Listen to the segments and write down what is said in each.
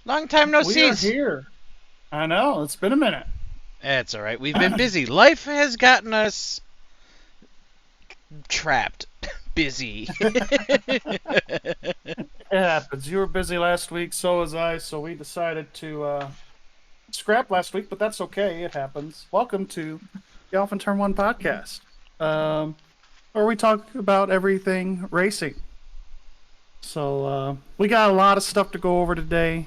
Long time no We are sees. here. I know, it's been a minute. That's all right. We've been busy. Life has gotten us trapped. Busy. It happens. You were busy last week, so was I, so we decided to scrap last week, but that's okay. It happens. Welcome to the Off and Turn One podcast, um, where we talk about everything racing. So we got a lot of stuff to go over today.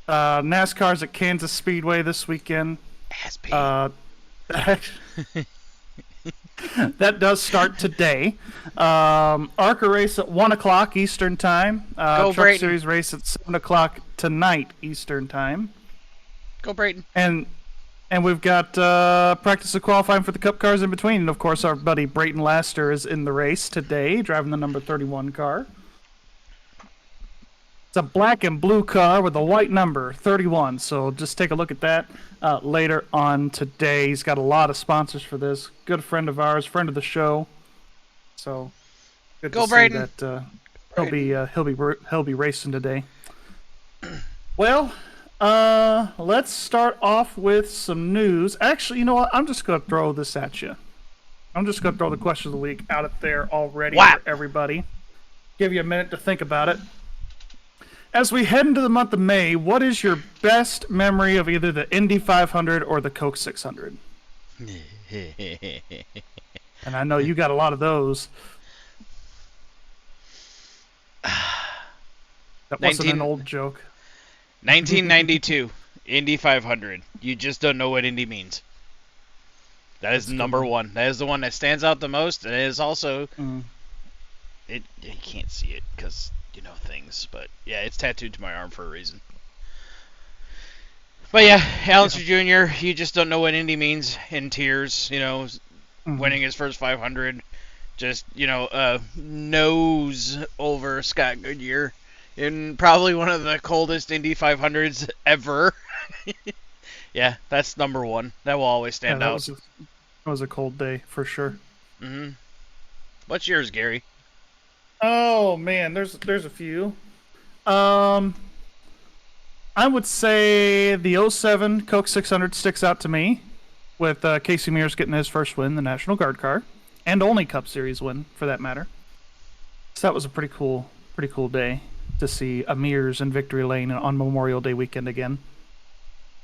NASCAR's at Kansas Speedway this weekend. Aspie. Uh, that does start today. ARCA race at 1 o'clock Eastern Time. Go Truck Brayton. Series race at 7 o'clock tonight Eastern Time. Go Brayton. And we've got practice of qualifying for the Cup cars in between. And, of course, our buddy Brayton Laster is in the race today, driving the number 31 car. It's a black and blue car with a white number, 31. So just take a look at that later on today. He's got a lot of sponsors for this. Good friend of ours, friend of the show. So good Go to Brayton. see that he'll be racing today. Well, let's start off with some news. Actually, you know what? I'm just going to throw this at you. I'm just going to throw the question of the week out there already Wow. for everybody. Give you a minute to think about it. As we head into the month of May, what is your best memory of either the Indy 500 or the Coke 600? And I know you got a lot of those. That wasn't an old joke. 1992. Indy 500. You just don't know what Indy means. That is number one. That is the one that stands out the most. And it is also... You can't see it because... things, but yeah, it's tattooed to my arm for a reason. But yeah, Allister Jr., you just don't know what Indy means in tears, winning his first 500, just, nose over Scott Goodyear in probably one of the coldest Indy 500s ever. Yeah, that's number one. That will always stand out. That was a cold day for sure. What's yours, Gary? Oh man, there's a few. I would say the 07 Coke 600 sticks out to me, with Casey Mears getting his first win, the National Guard car, and only Cup Series win for that matter. So that was a pretty cool day to see a Mears in victory lane on Memorial Day weekend again.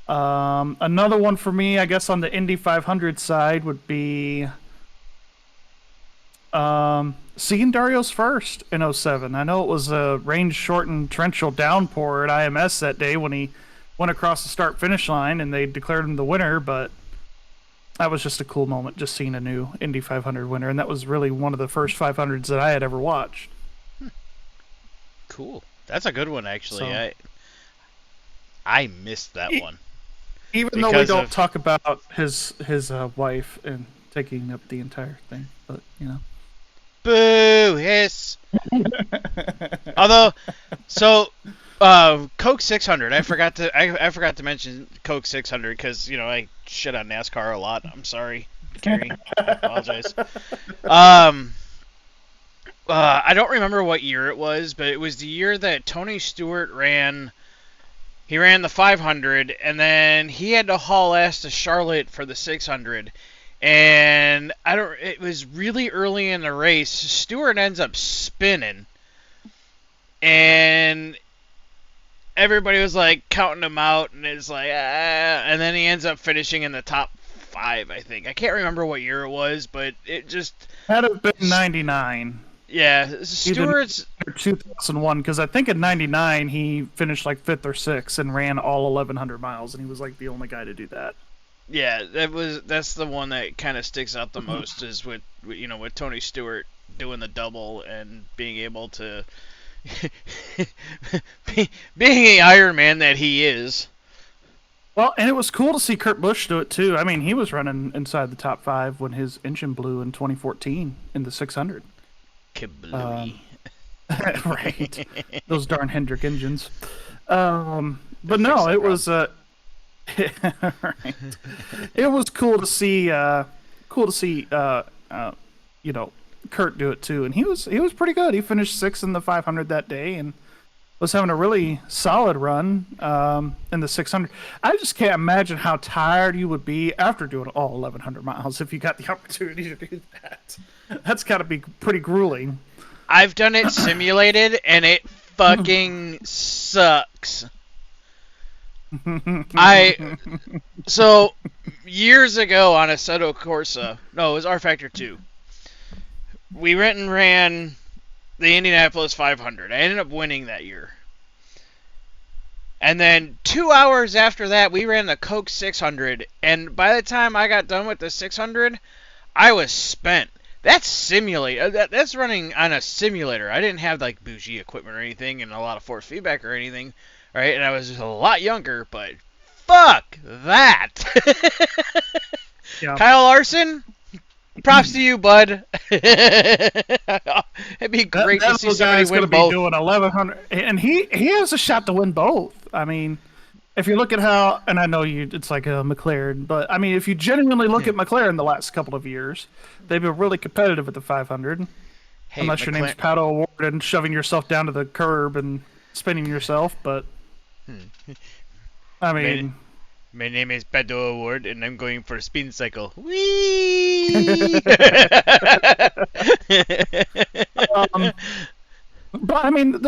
Another one for me, I guess, on the Indy 500 side would be seeing Dario's first in 07. I know it was a rain-shortened torrential downpour at IMS that day when he went across the start-finish line and they declared him the winner, but that was just a cool moment, just seeing a new Indy 500 winner, and that was really one of the first 500s that I had ever watched. Cool. That's a good one, actually. So, I missed that one. Even though we don't talk about his wife and taking up the entire thing, but, Boo! Hiss. Although, Coke 600. I forgot to mention Coke 600 because I shit on NASCAR a lot. I'm sorry, Gary. I apologize. I don't remember what year it was, but it was the year that Tony Stewart ran. He ran the 500, and then he had to haul ass to Charlotte for the 600. And it was really early in the race. Stewart ends up spinning. And everybody was like counting him out, and it's like, and then he ends up finishing in the top 5, I think. I can't remember what year it was, but it just had to have been 99. Yeah, Stewart's 2001, because I think in 99 he finished like 5th or 6th and ran all 1,100 miles, and he was like the only guy to do that. Yeah, that's the one that kind of sticks out the most is with Tony Stewart doing the double and being able to being a Iron Man that he is. Well, and it was cool to see Kurt Busch do it too. I mean, he was running inside the top 5 when his engine blew in 2014 in the 600. Kablooey. Right, those darn Hendrick engines. But no, it was right. It was cool to see. Kurt do it too, and he was pretty good. He finished 6th in the 500 that day, and was having a really solid run in the 600. I just can't imagine how tired you would be after doing all 1,100 miles if you got the opportunity to do that. That's got to be pretty grueling. I've done it simulated, and it fucking sucks. So years ago on Assetto Corsa, no, it was R Factor 2. We went and ran the Indianapolis 500. I ended up winning that year. And then 2 hours after that, we ran the Coke 600. And by the time I got done with the 600, I was spent. That's that's running on a simulator. I didn't have like bougie equipment or anything, and a lot of force feedback or anything, right? And I was just a lot younger, but fuck that. Yeah. Kyle Larson, props to you, bud. It'd be great to see somebody win both. Be doing 1,100, and he has a shot to win both. I mean, if you look at how, and I know it's like a McLaren, but I mean, if you genuinely look at McLaren the last couple of years, they've been really competitive at the 500. Hey, unless your name's Pato Award and shoving yourself down to the curb and spinning yourself, but I mean. My name is Pato Award, and I'm going for a spin cycle. Whee! But I mean,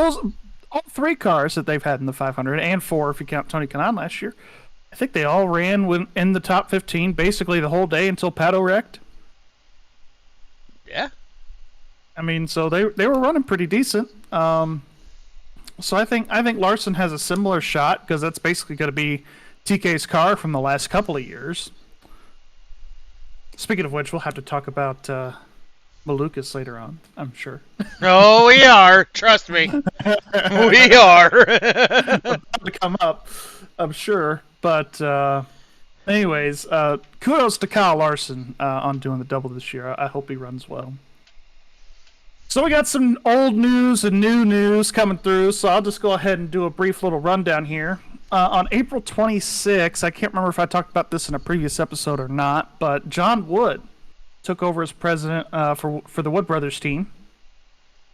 all 3 cars that they've had in the 500, and 4 if you count Tony Kanaan last year, I think they all ran in the top 15 basically the whole day until Pato wrecked. Yeah. I mean, so they were running pretty decent. So I think Larson has a similar shot because that's basically going to be TK's car from the last couple of years. Speaking of which, we'll have to talk about Malukas later on, I'm sure. Oh, we are. Trust me. We are. About to come up, I'm sure. But anyways, kudos to Kyle Larson on doing the double this year. I hope he runs well. So we got some old news and new news coming through, so I'll just go ahead and do a brief little rundown here. On April 26th, I can't remember if I talked about this in a previous episode or not, but John Wood took over as president for the Wood Brothers team.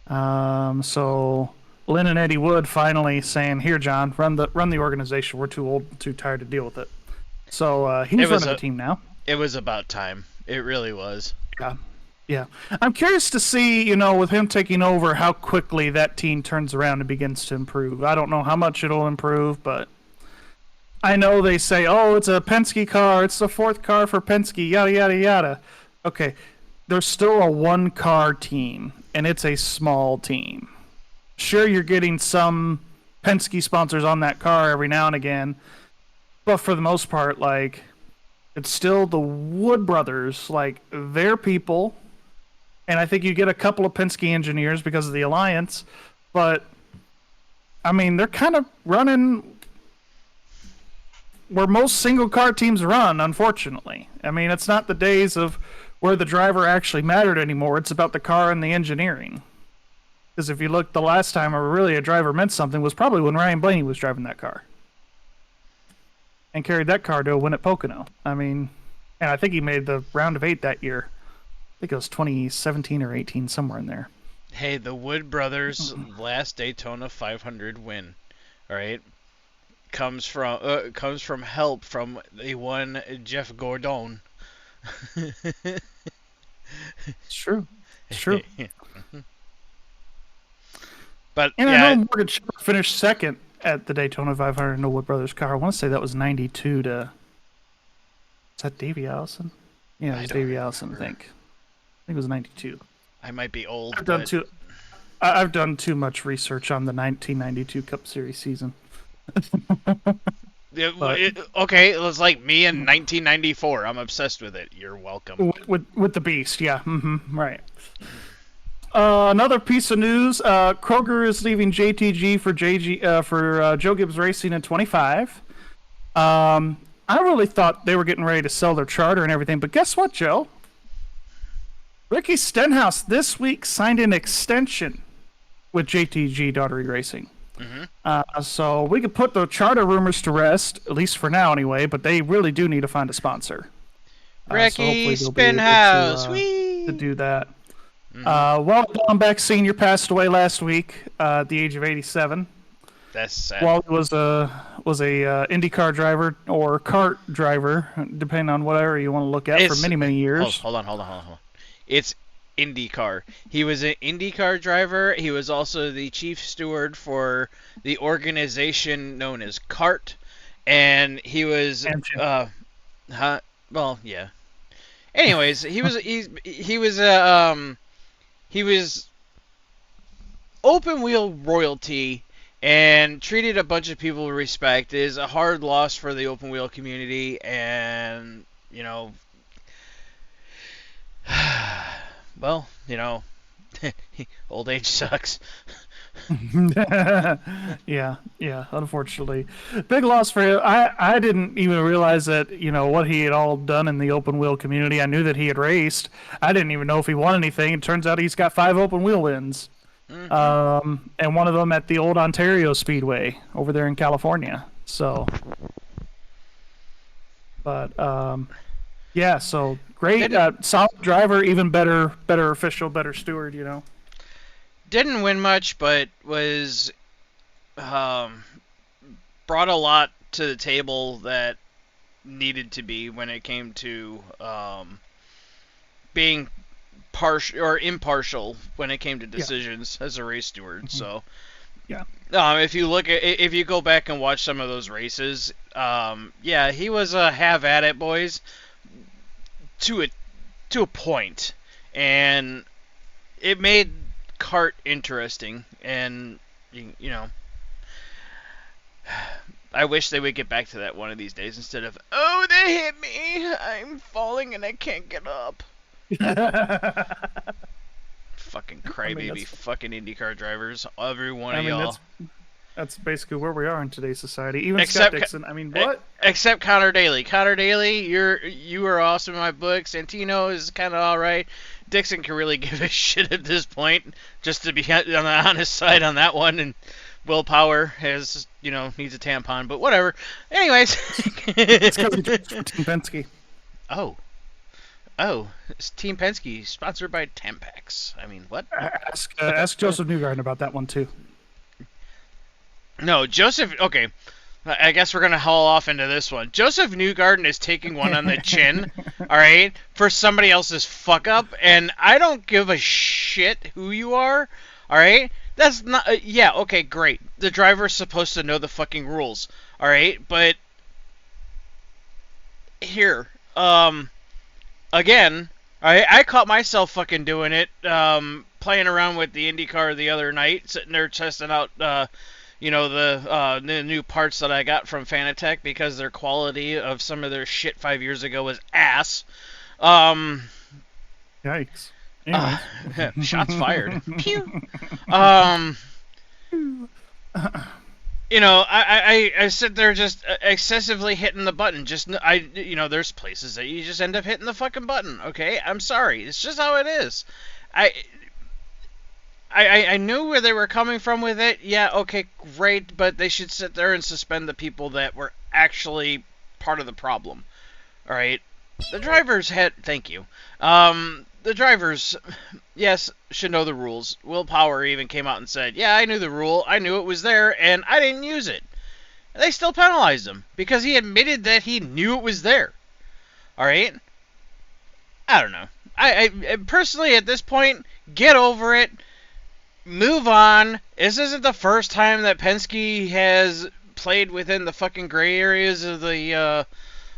So Lynn and Eddie Wood finally saying, "Here, John, run the organization. We're too old, too tired to deal with it." So he's running the team now. It was about time. It really was. Yeah. I'm curious to see, with him taking over, how quickly that team turns around and begins to improve. I don't know how much it'll improve, but I know they say, "Oh, it's a Penske car. It's the 4th car for Penske, yada, yada, yada." Okay, there's still a 1-car team, and it's a small team. Sure, you're getting some Penske sponsors on that car every now and again, but for the most part, like, it's still the Wood Brothers, like, they're people. And I think you get a couple of Penske engineers because of the alliance, but I mean, they're kind of running where most single car teams run, unfortunately. I mean, it's not the days of where the driver actually mattered anymore. It's about the car and the engineering. Because if you look, the last time a driver meant something was probably when Ryan Blaney was driving that car and carried that car to a win at Pocono. I mean, and I think he made the round of 8 that year. I think it was 2017 or 18, somewhere in there. Hey, the Wood Brothers' last Daytona 500 win, all right, comes from help from the one Jeff Gordon. It's true. It's true. But and yeah, I know Morgan Shepherd finished second at the Daytona 500 in the Wood Brothers car. I want to say that was 92 to. Is that Davey Allison? Yeah, it was Davey Allison, I think. I think it was 92. I might be old. I've done too much research on the 1992 Cup Series season. Okay, it was like me in 1994. I'm obsessed with it. You're welcome. With the Beast, yeah. Mm-hmm, right. Another piece of news: Kroger is leaving JTG for Joe Gibbs Racing in 25. I really thought they were getting ready to sell their charter and everything, but guess what, Joe? Ricky Stenhouse this week signed an extension with JTG Daughtery Racing. Mm-hmm. So we could put the charter rumors to rest, at least for now anyway, but they really do need to find a sponsor. Ricky Stenhouse, to do that. Mm-hmm. Walt Blombeck Sr. passed away last week at the age of 87. That's sad. Wally was a IndyCar driver or kart driver, depending on whatever you want to look at, for It's many years. hold on. It's IndyCar. He was an IndyCar driver. He was also the chief steward for the organization known as CART, and he was And huh, well, yeah. Anyways, he was open wheel royalty and treated a bunch of people with respect. Is a hard loss for the open wheel community, and well, old age sucks. yeah, unfortunately. Big loss for him. I didn't even realize that, what he had all done in the open wheel community. I knew that he had raced. I didn't even know if he won anything. It turns out he's got 5 open wheel wins. And one of them at the old Ontario Speedway over there in California. So, but yeah, so great, solid driver, even better official, better steward. Didn't win much, but was brought a lot to the table that needed to be when it came to being partial or impartial when it came to decisions as a race steward. So Yeah. if you go back and watch some of those races, he was a have at it, boys, to a point, and it made kart interesting, and I wish they would get back to that one of these days instead of, oh, they hit me, I'm falling and I can't get up. Fucking crybaby, fucking IndyCar drivers, every one of y'all. That's basically where we are in today's society. Even Except Scott Dixon. What? Except Connor Daly. Connor Daly, you are awesome in my book. Santino is kind of all right. Dixon can really give a shit at this point, just to be on the honest side on that one. And Willpower has, needs a tampon, but whatever. Anyways. It's because he drives for Team Penske. Oh, it's Team Penske, sponsored by Tampax. I mean, what? Ask Joseph Newgarden about that one, too. No, Joseph... Okay, I guess we're going to haul off into this one. Joseph Newgarden is taking one on the chin, alright, for somebody else's fuck-up, and I don't give a shit who you are, alright? That's not... okay, great. The driver's supposed to know the fucking rules, alright? But... Here, again, I caught myself fucking doing it, playing around with the IndyCar the other night, sitting there testing out, the new parts that I got from Fanatec because their quality of some of their shit 5 years ago was ass. Yikes. Shots fired. Pew. I sit there just excessively hitting the button. There's places that you just end up hitting the fucking button. Okay, I'm sorry. It's just how it is. I knew where they were coming from with it. Yeah, okay, great, but they should sit there and suspend the people that were actually part of the problem. All right, the drivers had. Thank you. The drivers, yes, should know the rules. Willpower even came out and said, yeah, I knew the rule. I knew it was there, and I didn't use it. And they still penalized him because he admitted that he knew it was there. All right? I don't know. I personally, at this point, get over it. Move on. This isn't the first time that Penske has played within the fucking gray areas of the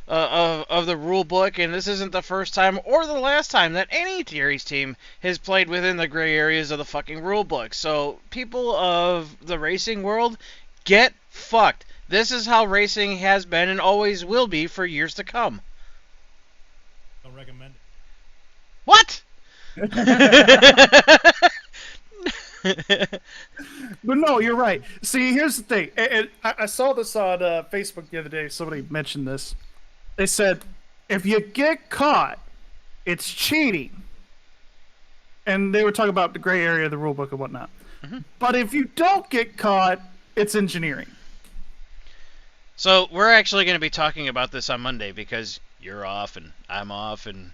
of the rule book, and this isn't the first time or the last time that any series team has played within the gray areas of the fucking rule book. So, people of the racing world, get fucked. This is how racing has been and always will be for years to come. Don't recommend it. What? But no, you're right. See, here's the thing. And I saw this on Facebook the other day. Somebody mentioned this. They said, if you get caught, it's cheating. And they were talking about the gray area of the rule book and whatnot. Mm-hmm. But if you don't get caught, it's engineering. So we're actually going to be talking about this on Monday because you're off and I'm off and,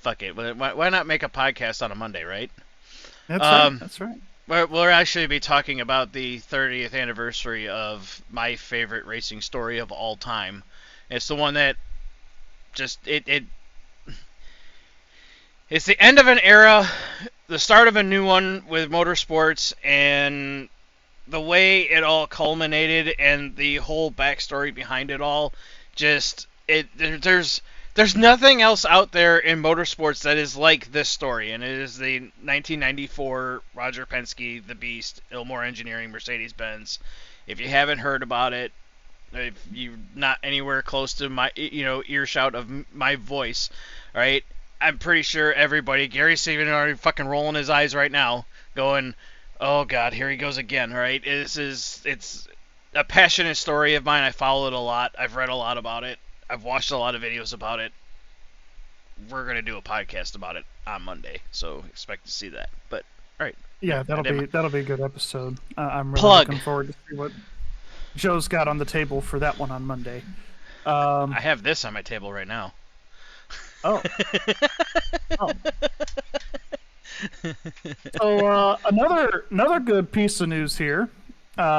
fuck it. Why not make a podcast on a Monday, right? That's right. That's right. We'll actually be talking about the 30th anniversary of my favorite racing story of all time. It's the one that just it's the end of an era, the start of a new one with motorsports, and the way it all culminated and the whole backstory behind it all. Just there's nothing else out there in motorsports that is like this story, and it is the 1994 Roger Penske, the Beast, Ilmore Engineering, Mercedes-Benz. If you haven't heard about it, if you're not anywhere close to my earshot of my voice, all right, I'm pretty sure everybody, Gary's even already fucking rolling his eyes right now, going, "Oh God, here he goes again." All right, it's a passionate story of mine. I follow it a lot. I've read a lot about it. I've watched a lot of videos about it. We're gonna do a podcast about it on Monday, so expect to see that. But all right, Yeah, that'll be a good episode. I'm really Plug. looking forward to see what Joe's got on the table for that one on Monday. I have this on my table right now. Oh. Oh. So another good piece of news here.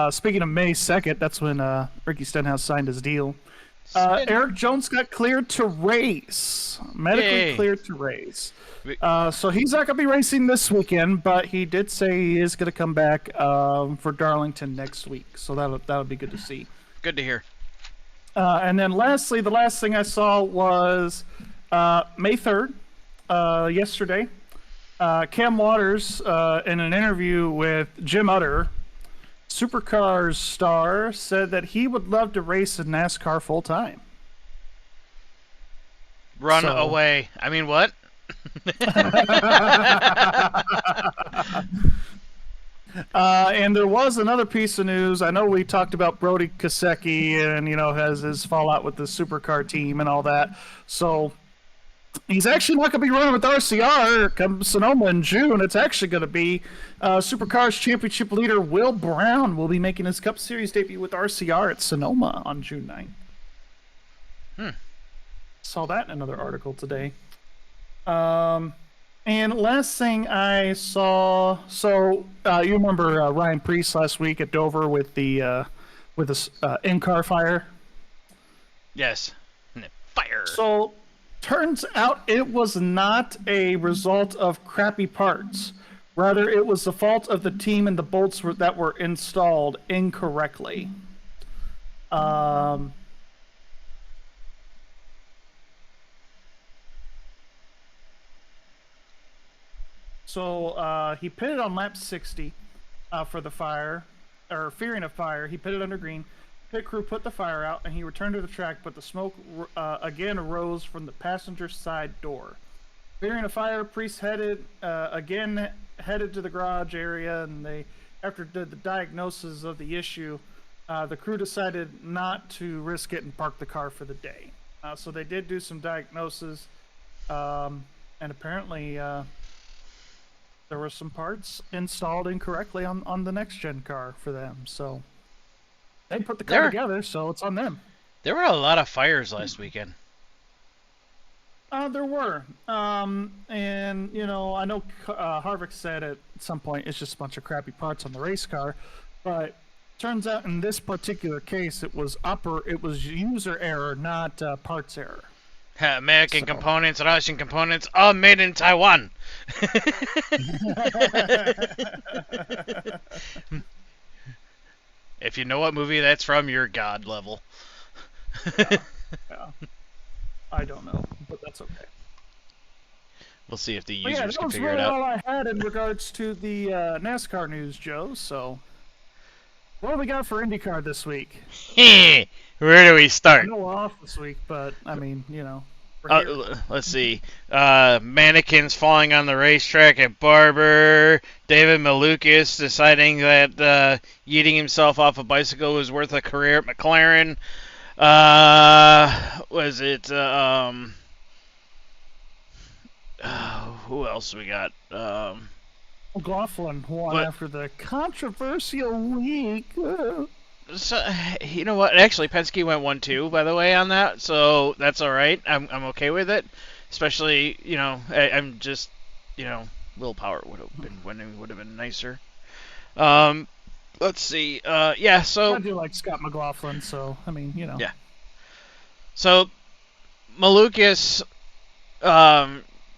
Speaking of May 2nd, that's when Ricky Stenhouse signed his deal. Eric Jones got cleared to race, medically cleared to race. So he's not going to be racing this weekend, but he did say he is going to come back for Darlington next week. So that'll be good to see. Good to hear. And then lastly, the last thing I saw was May 3rd, yesterday. Cam Waters, in an interview with Jim Utter, Supercars star, said that he would love to race in NASCAR full time. Run away. I mean, what? And there was another piece of news. I know we talked about Brody Kosecki and, has his fallout with the Supercar team and all that. So he's actually not going to be running with RCR come Sonoma in June. It's actually going to be Supercars Championship leader Will Brown will be making his Cup Series debut with RCR at Sonoma on June 9th. Saw that in another article today. And last thing I saw, so you remember Ryan Preece last week at Dover with the in-car fire? Yes. Fire. So turns out it was not a result of crappy parts. Rather, it was the fault of the team and the bolts that were installed incorrectly. So he pitted on lap 60 for the fire, or fearing a fire. He pitted under green. Pit crew put the fire out, and he returned to the track, but the smoke again arose from the passenger side door. Fearing a fire, Priest headed to the garage area, and after the diagnosis of the issue, the crew decided not to risk it and park the car for the day. So they did do some diagnosis, and apparently there were some parts installed incorrectly on the next gen car for them. So they put the car together, so it's on them. There were a lot of fires last weekend. There were. And, I know Harvick said at some point it's just a bunch of crappy parts on the race car. But turns out in this particular case, it was user error, not parts error. American components, Russian components, all made in Taiwan. If you know what movie that's from, you're God level. Yeah. I don't know, but that's okay. We'll see if the But users can figure really it out. all I had in regards to the NASCAR news, Joe. So, what do we got for IndyCar this week? Where do we start? I know we're off this week, but I mean, let's see. Mannequins falling on the racetrack at Barber. David Malukas deciding that yeeting himself off a bicycle was worth a career at McLaren. Was it who else we got? McLaughlin won after the controversial week. So, you know what? Actually, Penske went 1-2, by the way, on that, so that's all right. I'm okay with it. Especially, I'm just, willpower would have been winning would have been nicer. Um, let's see. Yeah. I So do like Scott McLaughlin, so I mean, yeah. So Malukas,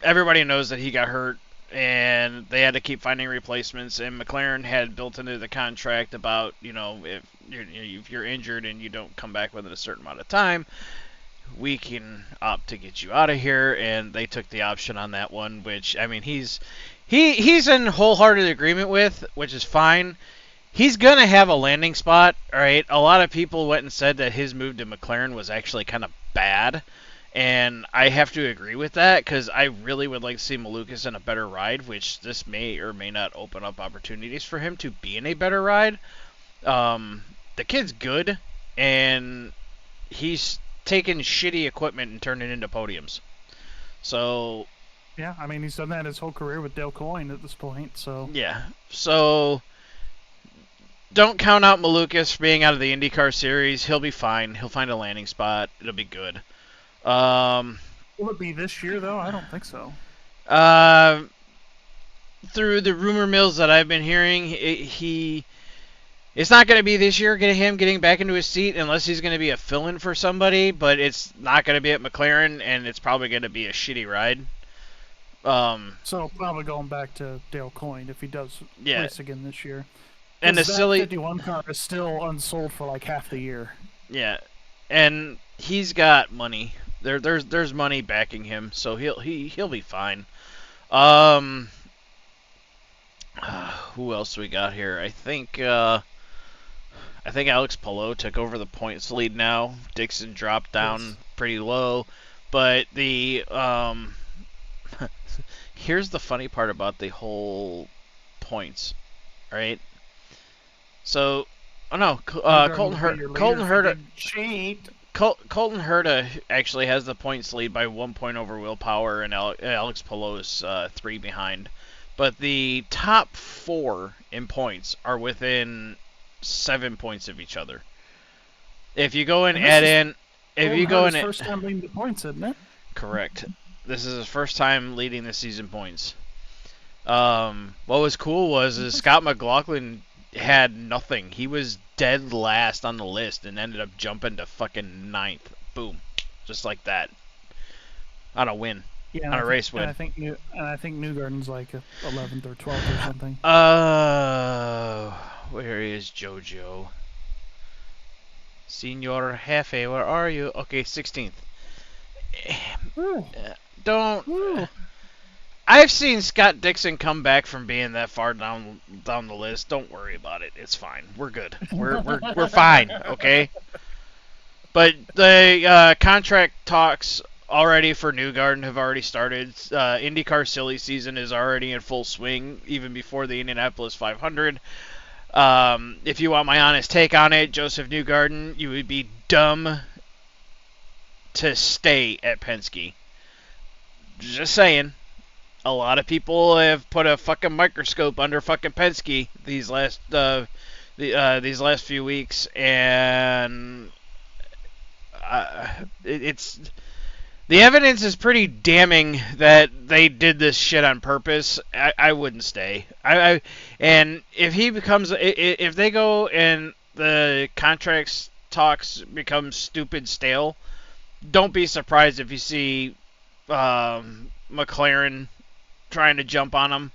everybody knows that he got hurt, and they had to keep finding replacements. And McLaren had built into the contract about if you're injured and you don't come back within a certain amount of time, we can opt to get you out of here. And they took the option on that one, which I mean he's in wholehearted agreement with, which is fine. He's going to have a landing spot, all right? A lot of people went and said that his move to McLaren was actually kind of bad, and I have to agree with that because I really would like to see Malukas in a better ride, which this may or may not open up opportunities for him to be in a better ride. The kid's good, and he's taken shitty equipment and turned it into podiums. So, yeah, I mean, he's done that his whole career with Dale Coyne at this point, so. yeah. So don't count out Malukas being out of the IndyCar series. He'll be fine. He'll find a landing spot. It'll be good. Will it be this year, though? I don't think so. Through the rumor mills that I've been hearing, it's not going to be this year, him getting back into his seat, unless he's going to be a fill-in for somebody, but it's not going to be at McLaren, and it's probably going to be a shitty ride. So probably going back to Dale Coyne if he does race again this year. And the that silly 51 car is still unsold for like half the year. Yeah, and he's got money. There's money backing him, so he'll be fine. Who else we got here? I think Alex Palou took over the points lead now. Dixon dropped down pretty low, but the here's the funny part about the whole points, right? So, Colton Herta actually has the points lead by 1 point over Will Power, and Alex Palou is 3 behind. But the top 4 in points are within 7 points of each other. If you go and add in, first time leading the points, isn't it? Correct. This is his first time leading the season points. What was cool was Scott McLaughlin had nothing. He was dead last on the list and ended up jumping to fucking 9th. Boom. Just like that. On a win. Yeah, on a race win. And I think Newgarden's like 11th or 12th or something. Where is JoJo? Senor Jefe, where are you? Okay, 16th. Don't. I've seen Scott Dixon come back from being that far down the list. Don't worry about it. It's fine. We're good. We're fine. Okay. But the contract talks already for Newgarden have already started. IndyCar silly season is already in full swing, even before the Indianapolis 500. If you want my honest take on it, Joseph Newgarden, you would be dumb to stay at Penske. Just saying. A lot of people have put a fucking microscope under fucking Penske these last few weeks, and it's the evidence is pretty damning that they did this shit on purpose. I wouldn't stay. And if they go and the contracts talks become stupid stale, don't be surprised if you see McLaren trying to jump on him.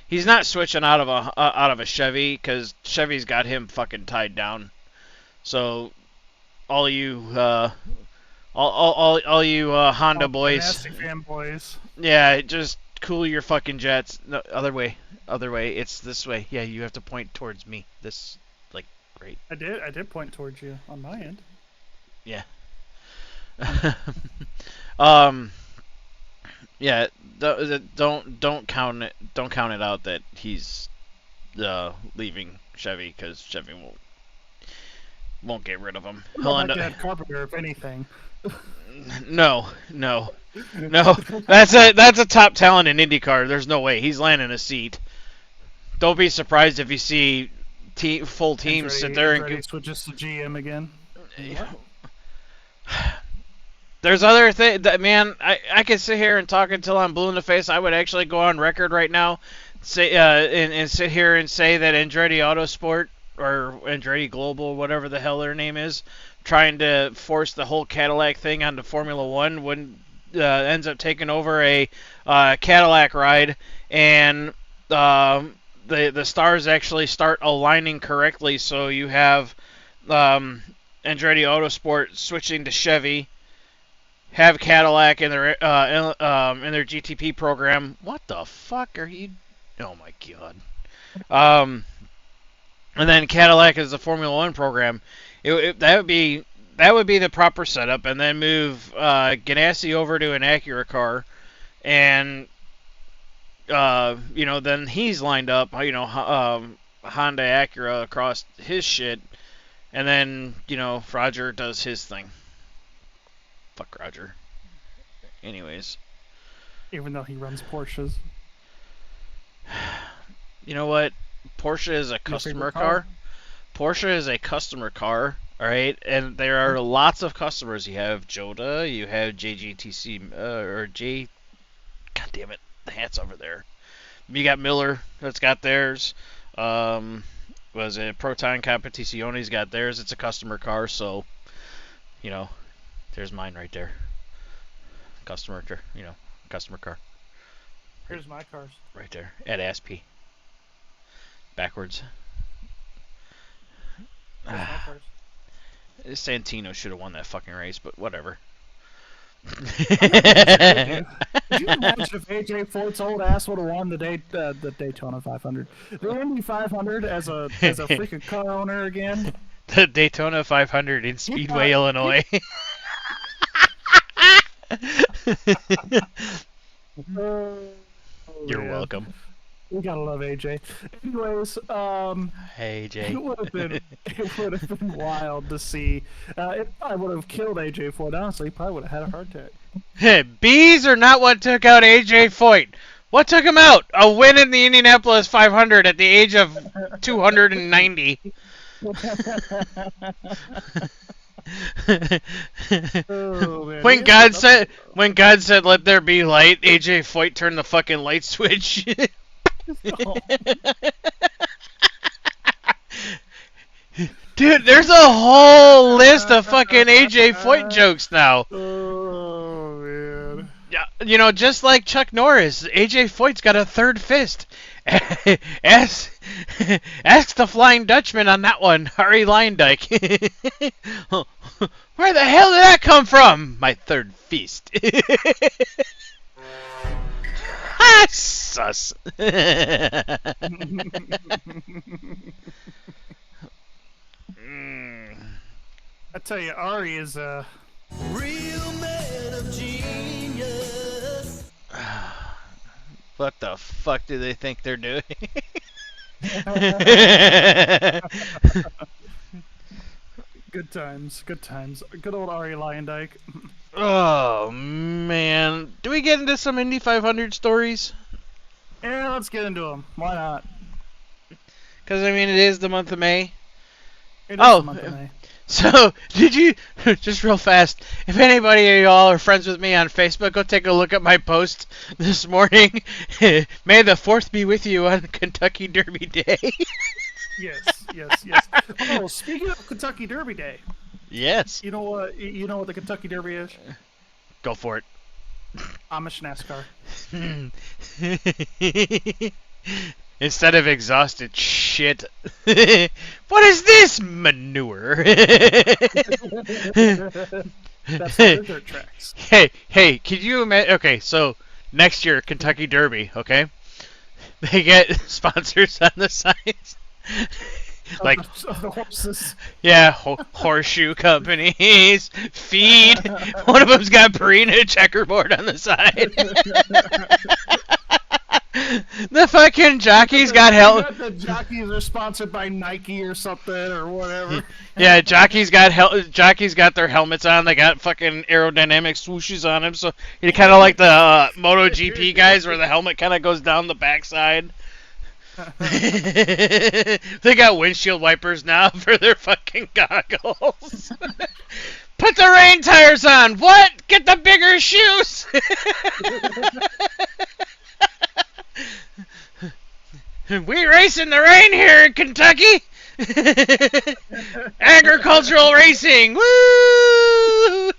He's not switching out of a Chevy because Chevy's got him fucking tied down. So all you Honda boys, nasty fanboys. Yeah, just cool your fucking jets. No, other way. It's this way. Yeah, you have to point towards me. This, like, great. I did point towards you on my end. Yeah. Yeah, don't count it out that he's leaving Chevy, because Chevy won't get rid of him. He'll end up Carpenter, if anything. No. That's a top talent in IndyCar. There's no way he's landing a seat. Don't be surprised if you see full teams sit there and switches to GM again. There's other things that, man, I could sit here and talk until I'm blue in the face. I would actually go on record right now say and sit here and say that Andretti Autosport or Andretti Global, whatever the hell their name is, trying to force the whole Cadillac thing onto Formula One when ends up taking over a Cadillac ride, and the stars actually start aligning correctly, so you have Andretti Autosport switching to Chevy, have Cadillac in their GTP program. What the fuck are you? Oh my god. And then Cadillac is the Formula One program. That would be the proper setup, and then move Ganassi over to an Acura car, and then he's lined up. Honda Acura across his shit, and then Roger does his thing. Fuck Roger. Anyways. Even though he runs Porsches. You know what? Porsche is a customer car. Porsche is a customer car, alright? And there are lots of customers. You have Joda, you have JGTC, or J... God damn it, the hat's over there. You got Miller, that's got theirs. Was it Proton Competiciones got theirs. It's a customer car, so, there's mine right there. Customer car. Here's my cars. Right there, at ASP. Backwards. Here's my cars. Santino should have won that fucking race, but whatever. Could you imagine if AJ Foyt's old ass would have won the Daytona 500, the Indy 500 as a freaking car owner again? The Daytona 500 in Speedway, Illinois. You're welcome. We gotta love AJ. Anyways, hey AJ. it would have been wild to see. It probably would have killed AJ Foyt. Honestly, he probably would have had a heart attack. Bees are not what took out AJ Foyt. What took him out? A win in the Indianapolis 500 at the age of 290. Oh, man. When God said, "Let there be light," AJ Foyt turned the fucking light switch. Oh. Dude, there's a whole list of fucking AJ Foyt jokes now. Oh man. Yeah, just like Chuck Norris, AJ Foyt's got a third fist. Ask the Flying Dutchman on that one, Ari Leyendijk. Where the hell did that come from? My third fist. Sus. I tell you, Ari is a real man of genius. What the fuck do they think they're doing? Good times. Good old Ari Leyendijk. Oh man, do we get into some Indy 500 stories? Yeah, let's get into them. Why not? Because I mean, it is the month of May. It is the month of May. So, did you, just real fast, if anybody of y'all are friends with me on Facebook, go take a look at my post this morning. May the 4th be with you on Kentucky Derby Day. Yes. Oh, speaking of Kentucky Derby Day. Yes. You know what the Kentucky Derby is? Go for it. Amish NASCAR. Instead of exhausted shit. What is this manure? That's the dirt tracks. Hey, could you imagine? Okay, so next year, Kentucky Derby, okay? They get sponsors on the sides. Like, of the horses. Yeah, horseshoe companies, feed. One of them's got Purina checkerboard on the side. The fucking jockeys got help. The jockeys are sponsored by Nike or something or whatever. Yeah, jockeys got their helmets on. They got fucking aerodynamic swooshes on them, so you're kind of like the MotoGP guys, where the helmet kind of goes down the backside. They got windshield wipers now for their fucking goggles. Put the rain tires on. What? Get the bigger shoes. We race in the rain here in Kentucky. Agricultural racing. Woo!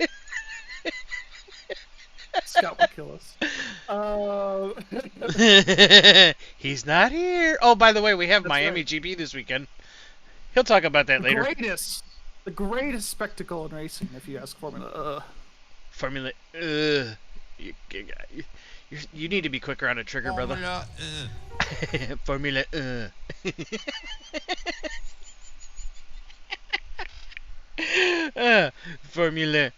Scott will kill us. He's not here. Oh, by the way, we have Miami right. GP this weekend. He'll talk about that later. The greatest spectacle in racing, if you ask Formula. Formula. You need to be quicker on a trigger, brother. Formula. Formula.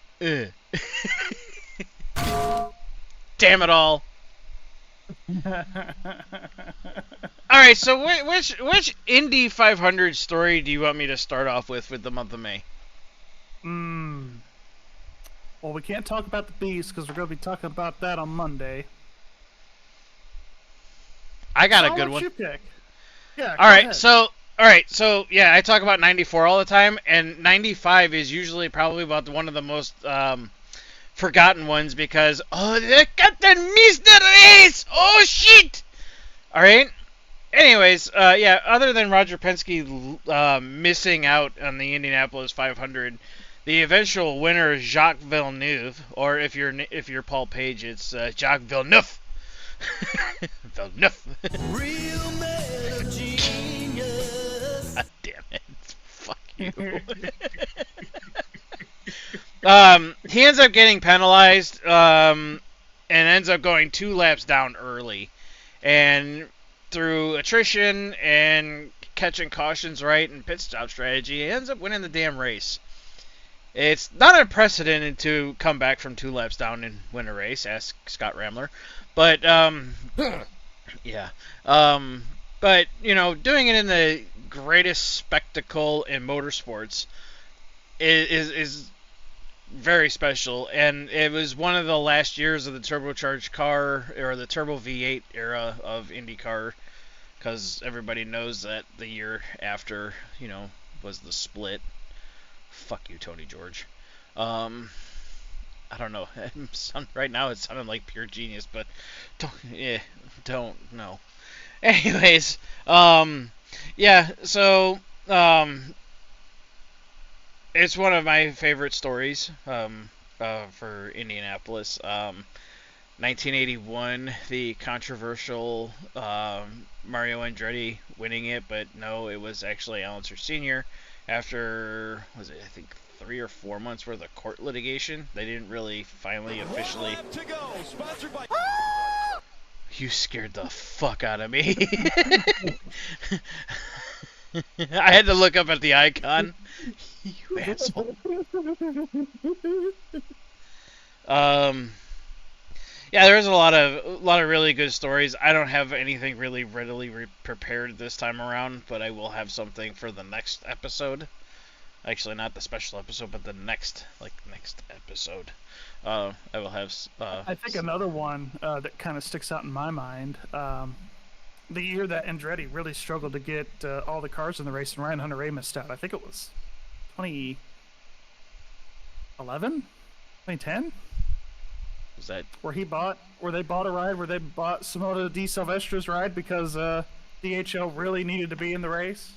Damn it all. Alright, so which Indy 500 story do you want me to start off with the month of May? Well, we can't talk about the bees because we're going to be talking about that on Monday. I got So a good I'll one. let you pick. Yeah. Alright, so yeah, I talk about 94 all the time, and 95 is usually probably about one of the most forgotten ones because, oh, the captain missed the race! Oh, shit! Alright? Anyways, yeah, other than Roger Penske missing out on the Indianapolis 500, the eventual winner is Jacques Villeneuve, or if you're Paul Page, it's Jacques Villeneuve. Villeneuve. Real man of genius. God damn it. Fuck you. He ends up getting penalized and ends up going 2 laps down early. And through attrition and catching cautions right and pit stop strategy, he ends up winning the damn race. It's not unprecedented to come back from 2 laps down and win a race, ask Scott Ramler. But, yeah. But, you know, doing it in the greatest spectacle in motorsports is very special. And it was one of the last years of the turbocharged car, or the Turbo V8 era of IndyCar, because everybody knows that the year after, you know, was the split. Fuck you, Tony George. I don't know. Right now it's sounding like pure genius, but don't know. Anyways, yeah. So, it's one of my favorite stories for Indianapolis. 1981, the controversial Mario Andretti winning it, but no, it was actually Alonso Sr. After, was it, I think, 3 or 4 months worth of court litigation. They didn't really finally officially... You scared the fuck out of me. I had to look up at the icon. You asshole. Yeah, there's a lot of really good stories. I don't have anything really readily prepared this time around, but I will have something for the next episode. Actually, not the special episode, but the next episode. I will have. I think another one that kind of sticks out in my mind, the year that Andretti really struggled to get all the cars in the race, and Ryan Hunter-Reay missed out. I think it was 2011, 2010. Was that where they bought a ride, where they bought Simona Di Silvestra's ride because DHL really needed to be in the race?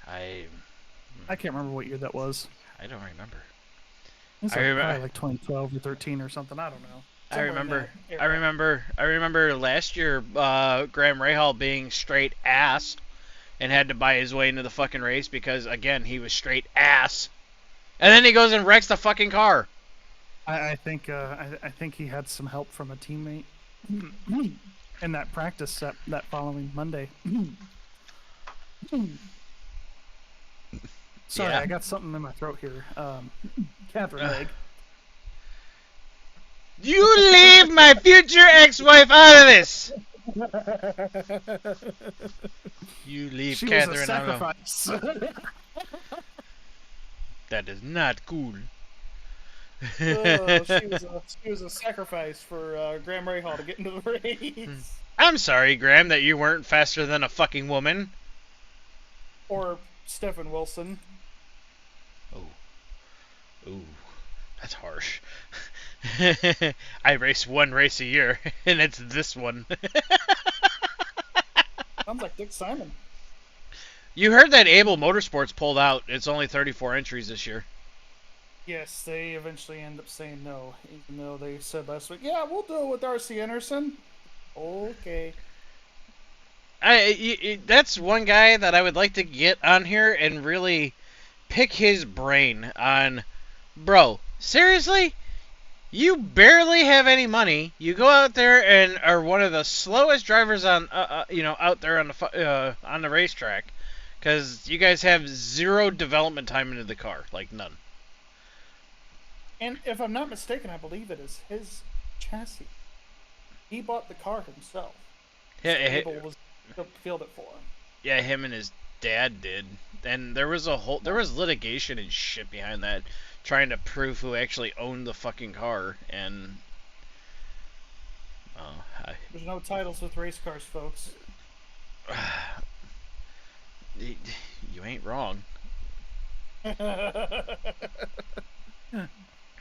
I can't remember what year that was. I don't remember. It was probably like 2012 or 13 or something. I don't know. I remember last year Graham Rahal being straight ass and had to buy his way into the fucking race because, again, he was straight ass. And then he goes and wrecks the fucking car. I think he had some help from a teammate in that practice that following Monday. Sorry, Yeah. I got something in my throat here. Catherine Legg. You leave my future ex-wife out of this. You leave She Catherine was a out of sacrifice. That is not cool. She was a sacrifice for Graham Rahal to get into the race. I'm sorry, Graham, that you weren't faster than a fucking woman. Or Stephen Wilson. Ooh, that's harsh. I race one race a year, and it's this one. Sounds like Dick Simon. You heard that Able Motorsports pulled out. It's only 34 entries this year. Yes, they eventually end up saying no, even though they said last week, yeah, we'll do it with R.C. Anderson. Okay. That's one guy that I would like to get on here and really pick his brain on. Bro, seriously? You barely have any money. You go out there and are one of the slowest drivers on, out there on the racetrack, because you guys have zero development time into the car, like none. And if I'm not mistaken, I believe it is his chassis. He bought the car himself. Yeah, Abel was to build it for him. yeah, him and his dad did, and there was litigation and shit behind that, trying to prove who actually owned the fucking car, and There's no titles with race cars, folks. you ain't wrong.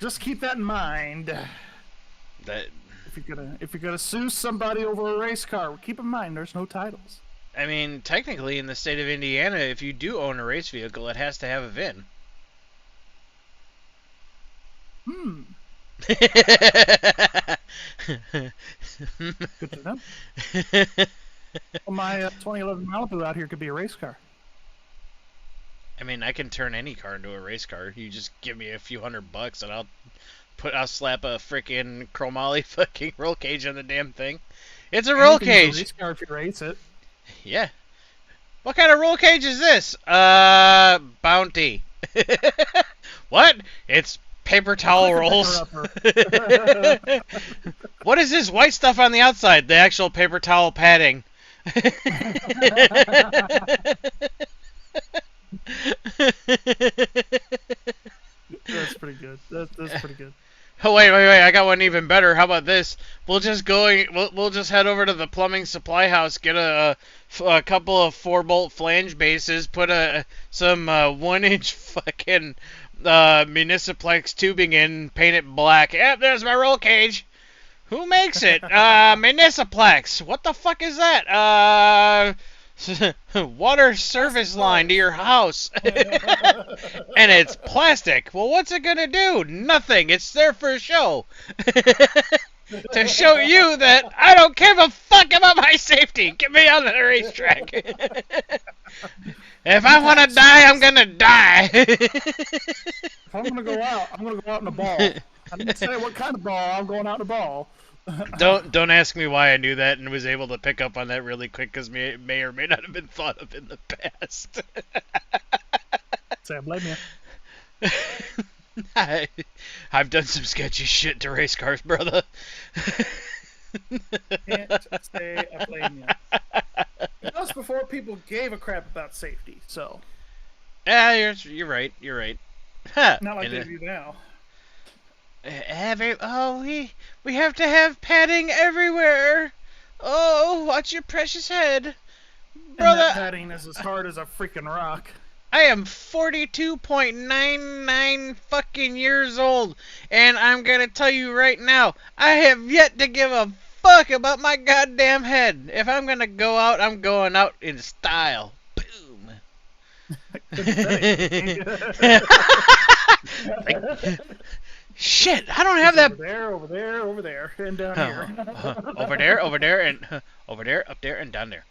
Just keep that in mind. That If you're gonna sue somebody over a race car, keep in mind there's no titles. I mean, technically, in the state of Indiana, if you do own a race vehicle, it has to have a VIN. Good to know. Well, my 2011 Malibu out here could be a race car. I mean, I can turn any car into a race car. You just give me a few $100 and I'll slap a freaking chromoly fucking roll cage on the damn thing. It's a roll cage. A race car if you race it. Yeah. What kind of roll cage is this? Bounty. What? It's paper towel rolls. What is this white stuff on the outside? The actual paper towel padding. That's pretty good. That's pretty good. Oh wait! I got one even better. How about this? We'll just head over to the plumbing supply house, get a couple of 4-bolt flange bases, put some 1-inch fucking Municiplex tubing in, paint it black. Yep, there's my roll cage. Who makes it? Municiplex. What the fuck is that? Water service line to your house. And it's plastic. Well, what's it gonna do? Nothing. It's there for show. To show you that I don't give a fuck about my safety. Get me on the racetrack. If I want to die, I'm gonna die. If I'm gonna go out, I'm gonna go out in a ball. I didn't say what kind of ball. I'm going out in a ball. Don't ask me why I knew that and was able to pick up on that really quick, because it may or may not have been thought of in the past. Say I blame you. I've done some sketchy shit to race cars, brother. Can't say I blame you. That was before people gave a crap about safety, so. Yeah, you're right. You're right. Huh. Not like they do now. We have to have padding everywhere. Oh, watch your precious head, brother. And that padding is as hard as a freaking rock. I am 42.99 fucking years old, and I'm gonna tell you right now, I have yet to give a fuck about my goddamn head. If I'm gonna go out, I'm going out in style. Boom. Shit, I don't have that. Over there, and down here. Over there, and over there, up there, and down there.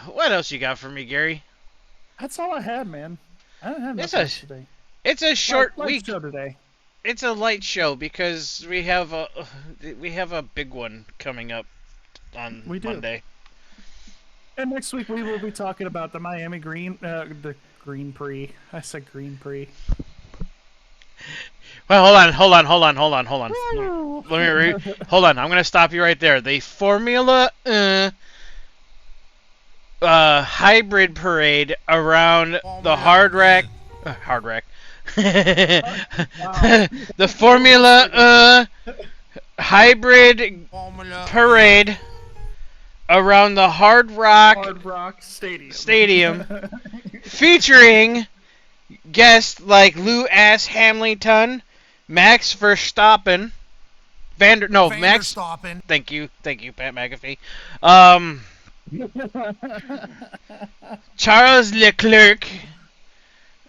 What else you got for me, Gary? That's all I had, man. I don't have nothing else today. It's a short light week. show today. It's a light show because we have a big one coming up on Monday. And next week we will be talking about the Miami the Green Prix. I said Green Prix. Well, hold on. Hold on. I'm gonna stop you right there. The Formula hybrid parade around the hard rack. The Formula hybrid parade around the Hard Rock Stadium featuring guests like Lou Ass Hamilton, Max Verstappen, Max. Stopping. Thank you, Pat McAfee. Um, Charles Leclerc.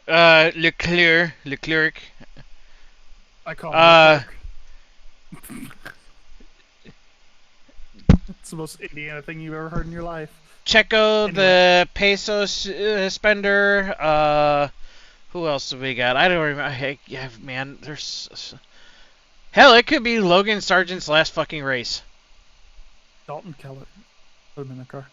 Leclerc. I call him Leclerc. It's the most Indiana thing you've ever heard in your life. Checo, Anyway. the peso spender. Who else do we got? I don't remember. Yeah, man, there's. Hell, it could be Logan Sargent's last fucking race. Dalton Kellett. Put him in the car.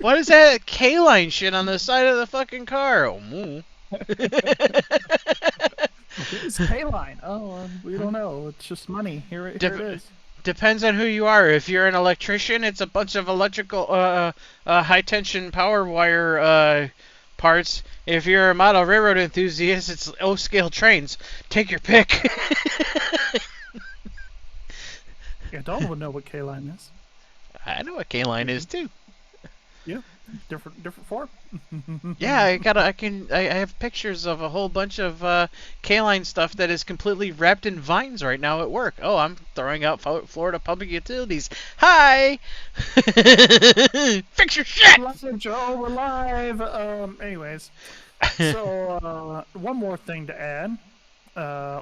What is that K-line shit on the side of the fucking car? Oh, moo. It's K-line. Oh, we don't know. It's just money. Here it is. Depends on who you are. If you're an electrician, it's a bunch of electrical, high-tension power wire parts. If you're a model railroad enthusiast, it's O-scale trains. Take your pick. Yeah, Dalton would know what K-line is. I know what K-line is too. Yeah, different form. Yeah, I have pictures of a whole bunch of K-line stuff that is completely wrapped in vines right now at work. Oh, I'm throwing out Florida Public Utilities. Hi! Fix your shit! Live, Joe, we're live. Anyways, so one more thing to add.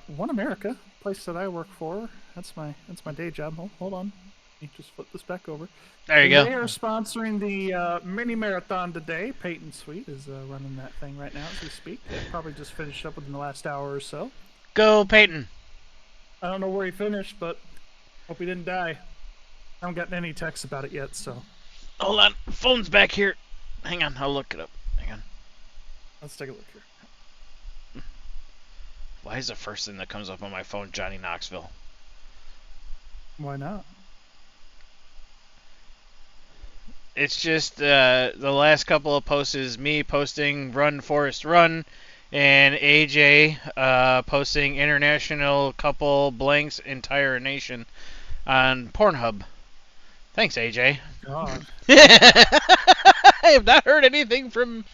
One America, place that I work for. That's my day job. Hold on. Let me just flip this back over. There you go. They are sponsoring the mini marathon today. Peyton Sweet is running that thing right now as we speak. They probably just finished up within the last hour or so. Go, Peyton. I don't know where he finished, but hope he didn't die. I haven't gotten any texts about it yet, so. Hold on. Phone's back here. Hang on. I'll look it up. Hang on. Let's take a look here. Why is the first thing that comes up on my phone Johnny Knoxville? Why not? It's just the last couple of posts is me posting Run Forest Run and AJ posting International Couple Blanks Entire Nation on Pornhub. Thanks, AJ. God. I have not heard anything from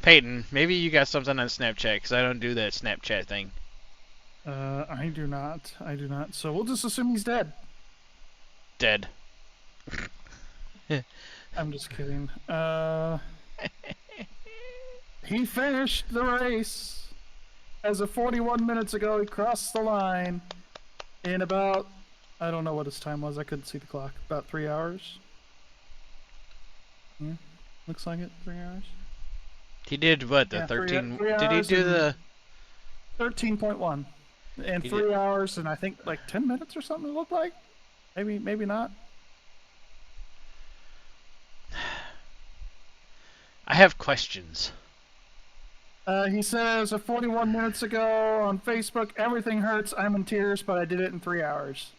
Peyton. Maybe you got something on Snapchat because I don't do that Snapchat thing. I do not. So we'll just assume he's dead. Dead. I'm just kidding. He finished the race. As of 41 minutes ago, he crossed the line in about, I don't know what his time was. I couldn't see the clock. About 3 hours. Yeah, looks like it. 3 hours. He did what? The Yeah, 13. three Did he hours do and the? 13.1. And He 3 did. hours and I think like 10 minutes or something it looked like. Maybe not. I have questions. He says 41 minutes ago on Facebook, everything hurts. I'm in tears, but I did it in 3 hours.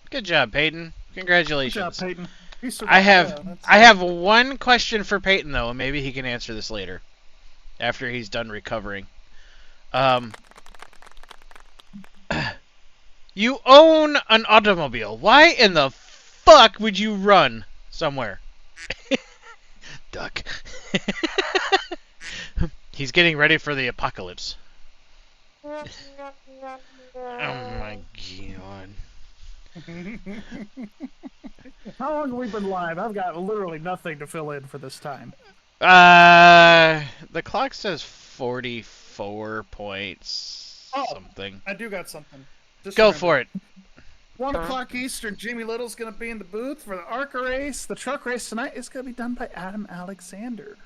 Good job, Peyton. Good Congratulations. job, Peyton. He survived. I Yeah, have that's- I have one question for Peyton though, and maybe he can answer this later, after he's done recovering. You own an automobile. Why in the fuck would you run somewhere? Duck. He's getting ready for the apocalypse. Oh my god. How long have we been live? I've got literally nothing to fill in for this time. The clock says 44 points something. I do got something. Just Go remember. for it. 1 o'clock Eastern, Jimmy Little's going to be in the booth for the ARCA race. The truck race tonight is going to be done by Adam Alexander.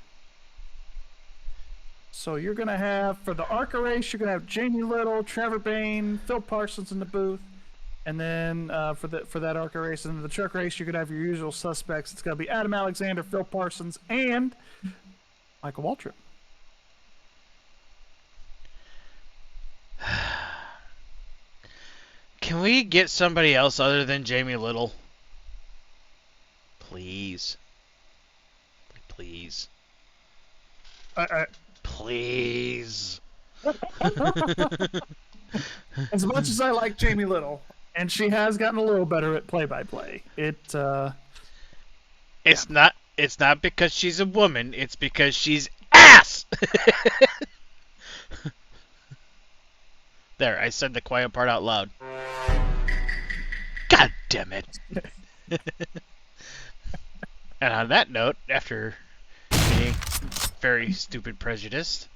So you're going to have, for the ARCA race, you're going to have Jamie Little, Trevor Bain, Phil Parsons in the booth. And then for that ARCA race and the truck race, you're going to have your usual suspects. It's going to be Adam Alexander, Phil Parsons, and Michael Waltrip. Can we get somebody else other than Jamie Little? Please. Please. Please. As much as I like Jamie Little, and she has gotten a little better at play-by-play, It's not because she's a woman, it's because she's ass. There, I said the quiet part out loud. God damn it. And on that note, after being very stupid prejudiced,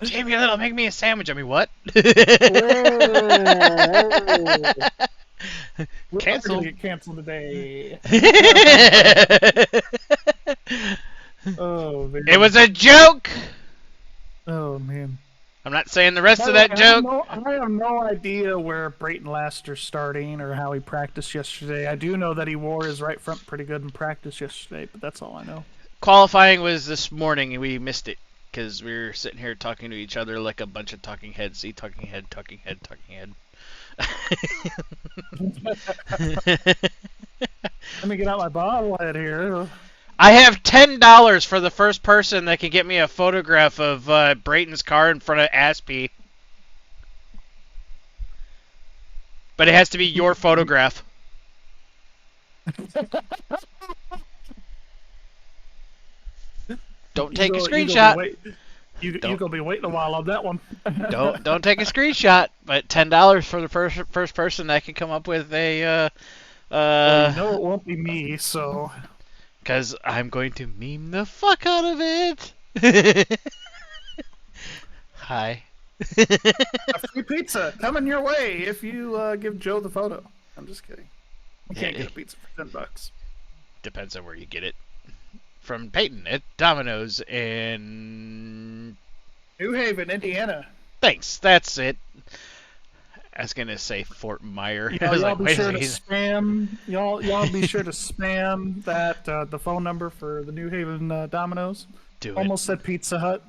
Jamie Little, make me a sandwich. I mean, what? We're Cancel. gonna get canceled today. Oh man. It was a joke. Oh man. I'm not saying the rest By of the way, that joke. I have no idea where Brayton Laster's starting or how he practiced yesterday. I do know that he wore his right front pretty good in practice yesterday, but that's all I know. Qualifying was this morning, and we missed it because we were sitting here talking to each other like a bunch of talking heads. See, talking head, talking head, talking head. Let me get out my bobblehead here. I have $10 for the first person that can get me a photograph of Brayton's car in front of Aspie. But it has to be your photograph. Don't take a screenshot. You're gonna be waiting a while on that one. Don't take a screenshot. But $10 for the first person that can come up with a Well, you know it won't be me, so. Because I'm going to meme the fuck out of it. Hi. A free pizza coming your way if you give Joe the photo. I'm just kidding. You can't get a pizza for $10. Depends on where you get it. From Peyton at Domino's in New Haven, Indiana. Thanks. That's it. I was gonna say Fort Myer. I was Y'all like, be wait sure a to second. spam. Y'all be sure to spam that the phone number for the New Haven Domino's. Do it. Almost said Pizza Hut.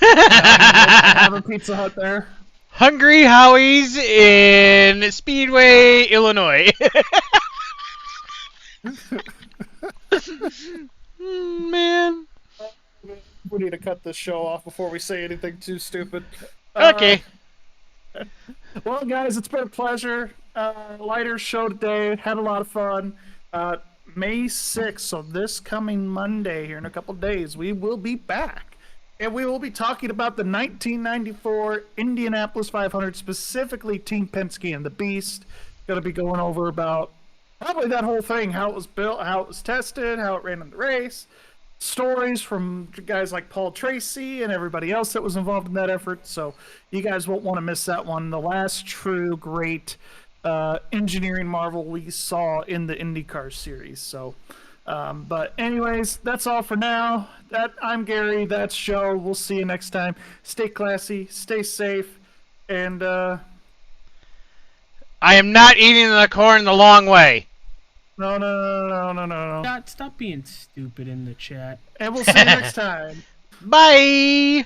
Have a Pizza Hut there. Hungry Howie's in Speedway, Illinois. Man. We need to cut this show off before we say anything too stupid. Okay. Well, guys, it's been a pleasure. Lighter show today. Had a lot of fun. May 6th, so this coming Monday, here in a couple days, we will be back. And we will be talking about the 1994 Indianapolis 500, specifically Team Penske and the Beast. Going to be going over about probably that whole thing, how it was built, how it was tested, how it ran in the race. Stories from guys like Paul Tracy and everybody else that was involved in that effort. So you guys won't want to miss that one. The last true great engineering marvel we saw in the IndyCar series. So, but anyways, that's all for now. I'm Gary. That's Joe. We'll see you next time. Stay classy, stay safe, and I am not eating the corn the long way. no. Stop being stupid in the chat. And we'll see you next time. Bye.